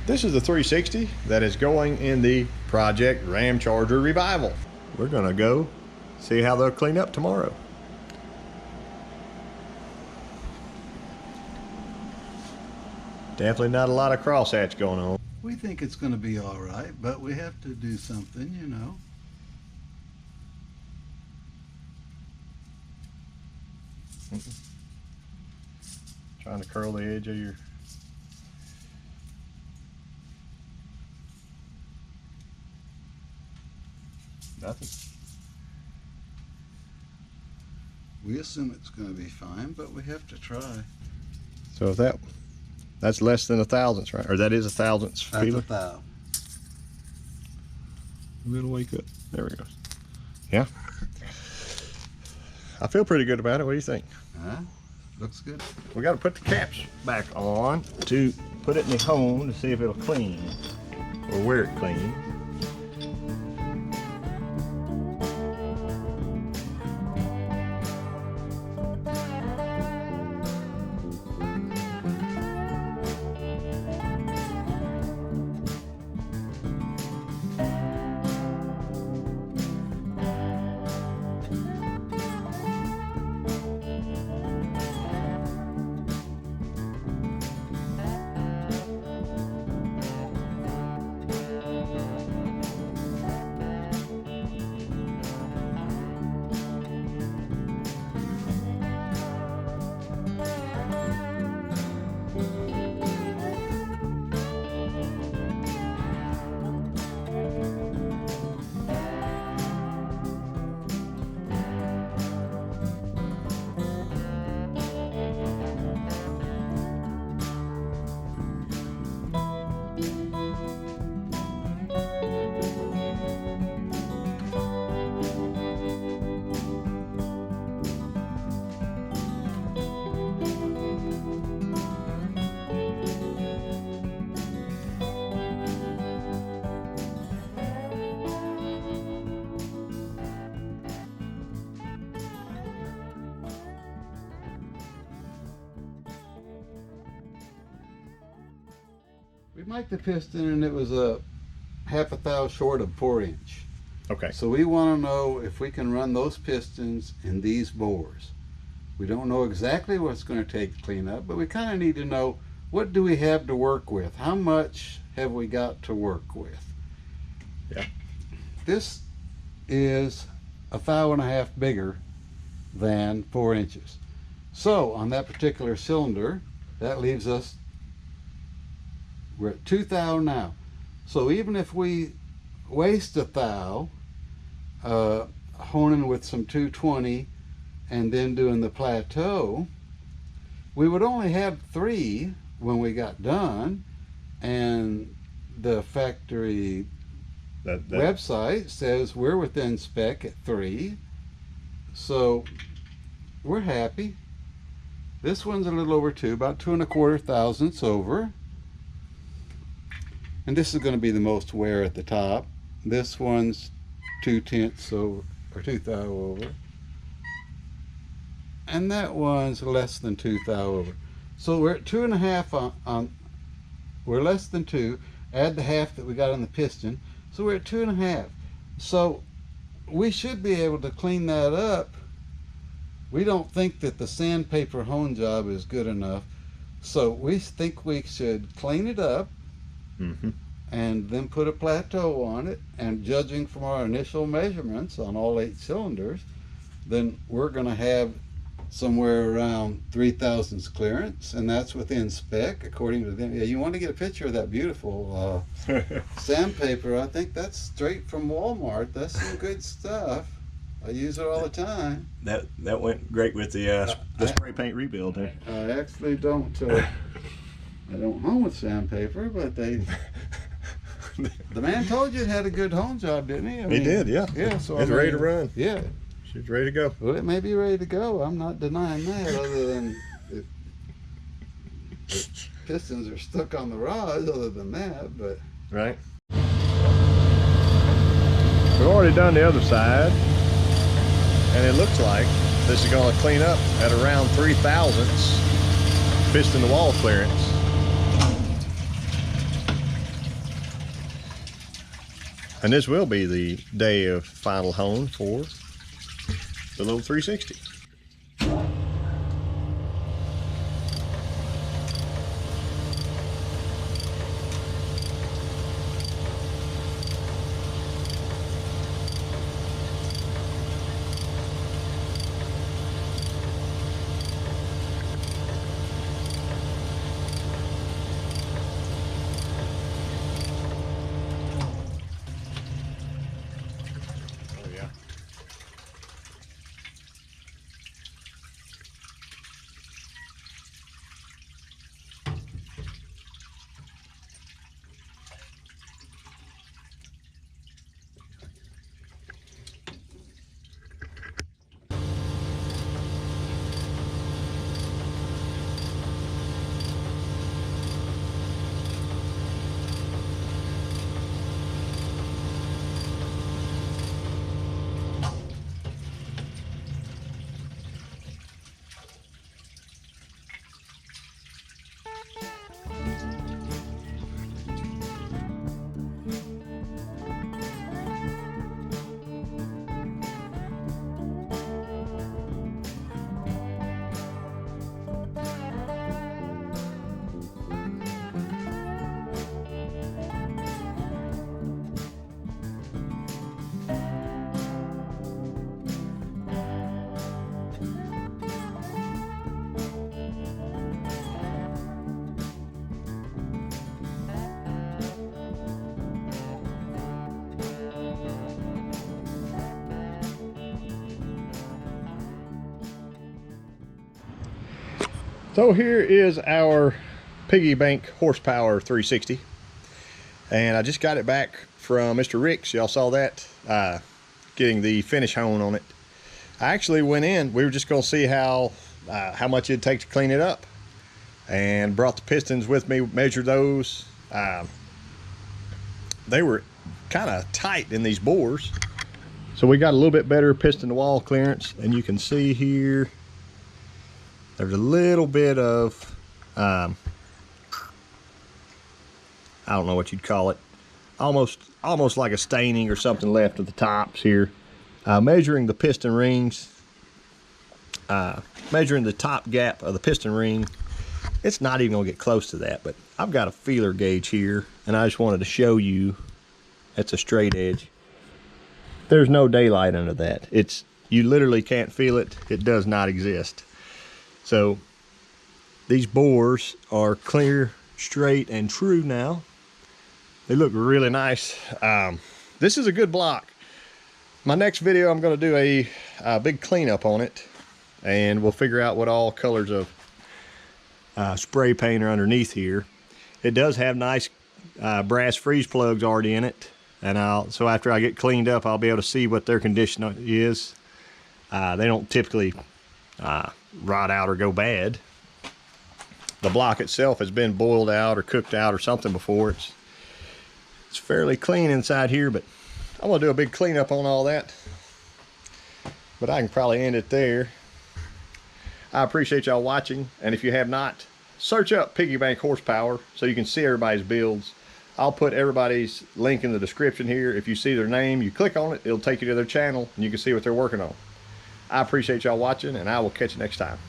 This is the 360 that is going in the Project Ramcharger Revival. We're gonna go see how they'll clean up tomorrow. Definitely not a lot of crosshatch going on. We think it's going to be all right, but we have to do something, you know. Trying to curl the edge of your... Nothing. We assume it's going to be fine, but we have to try. So if that's less than a thousandths, right? Or that is a thousandths That's feeler? a thou. We'll wake up. There we go. Yeah. I feel pretty good about it. What do you think? Looks good. We got to put the caps back on to put it in the home to see if it'll clean or where it cleans. We mic'd the piston and it was a half a thou short of 4-inch. Okay. So we want to know if we can run those pistons in these bores. We don't know exactly what it's going to take to clean up, but we kind of need to know, what do we have to work with? How much have we got to work with? Yeah. This is a thou and a half bigger than 4 inches. So on that particular cylinder, that leaves us, we're at 2 thou now. So even if we waste a thou, honing with some 220 and then doing the plateau, we would only have 3 when we got done, and the factory website says we're within spec at 3, so we're happy. This one's a little over 2, about 2 1/4 thousandths over. And this is going to be the most wear at the top. This one's 2/10 over, or 2 thou over. And that one's less than 2 thou over. So we're at 2 1/2 on we're less than 2. Add the half that we got on the piston. So we're at 2 1/2. So we should be able to clean that up. We don't think that the sandpaper hone job is good enough. So we think we should clean it up. Mm-hmm. And then put a plateau on it, and judging from our initial measurements on all 8 cylinders, then we're going to have somewhere around 3 thousandths clearance, and that's within spec according to them. Yeah, you want to get a picture of that beautiful sandpaper. I think that's straight from Walmart. That's some good stuff. I use it all the time. That went great with the spray paint rebuild there. I actually don't I don't hone with sandpaper, but the man told you it had a good hone job, didn't he? He did, yeah. Yeah, so it's ready to run. Yeah. She's ready to go. Well, it may be ready to go. I'm not denying that, other than if the pistons are stuck on the rods, other than that, but... Right. We've already done the other side, and it looks like this is going to clean up at around 3 thousandths piston to wall clearance. And this will be the day of final hone for the little 360. So here is our piggy bank horsepower 360, and I just got it back from Mr. Rick's. Y'all saw that, getting the finish hone on it. I actually went in, we were just gonna see how much it'd take to clean it up, and brought the pistons with me, measured those. They were kind of tight in these bores, so we got a little bit better piston to wall clearance, and you can see here there's a little bit of I don't know what you'd call it, almost like a staining or something left at the tops here. Measuring the piston rings, measuring the top gap of the piston ring, it's not even gonna get close to that, but I've got a feeler gauge here, and I just wanted to show you it's a straight edge. There's no daylight under that. You literally can't feel it. It does not exist. So these bores are clear, straight, and true now. They look really nice. This is a good block. My next video, I'm going to do a big cleanup on it, and we'll figure out what all colors of spray paint are underneath here. It does have nice brass freeze plugs already in it, and so after I get cleaned up, I'll be able to see what their condition is. They don't typically rot out or go bad. The block itself has been boiled out or cooked out or something before. It's fairly clean inside here, but I'm gonna do a big cleanup on all that. But I can probably end it there. I appreciate y'all watching, and if you have not, search up piggy bank horsepower so you can see everybody's builds. I'll put everybody's link in the description here. If you see their name, you click on it, it'll take you to their channel and you can see what they're working on. I appreciate y'all watching, and I will catch you next time.